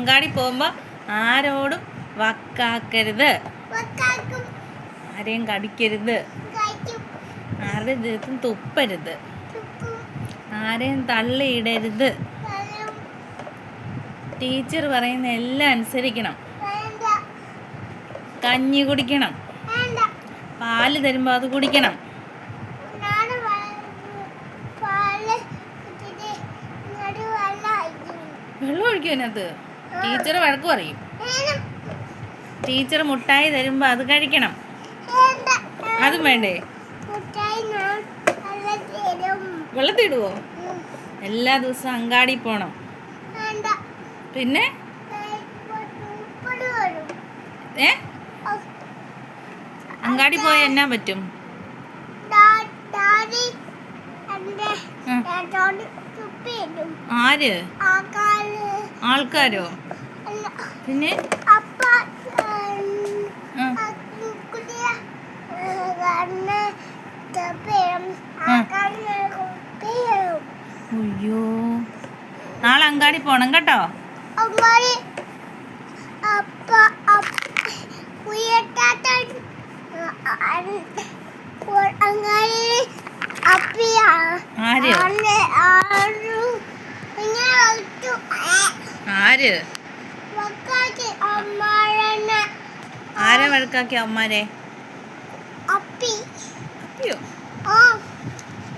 അങ്ങാടി പോകുമ്പോൾ ആരോടും വക്കാക്കരുത്, ആരെയും കടിക്കരുത്, ആരുടെ ദേഹത്തും തുപ്പരുത്, ആരെയും തള്ളിയിടരുത്. ടീച്ചർ പറയുന്ന എല്ലാം അനുസരിക്കണം. കഞ്ഞി കുടിക്കണം, പാല് തരുമ്പോൾ അത് കുടിക്കണം. വെള്ളം ഒഴിക്കും അതിനകത്ത്. ടീച്ചർ വഴക്ക് പറയും. ടീച്ചർ മുട്ടായി തരുമ്പോൾ അത് കഴിക്കണം. അതും വേണ്ടേ? വെള്ളത്തിടുവോ? എല്ലാ ദിവസവും അങ്ങാടി പോണം. പിന്നെ അങ്ങാടി പോയ എന്നാ പറ്റും? ആര്? ആൾക്കാരോ? പിന്നെ അയ്യോ, നാളെ അങ്ങാടി പോണം കേട്ടോ. ആര്? ആര്? ആരെ വഴക്കാക്കി? അമ്മാരെ? അപ്പിയോ?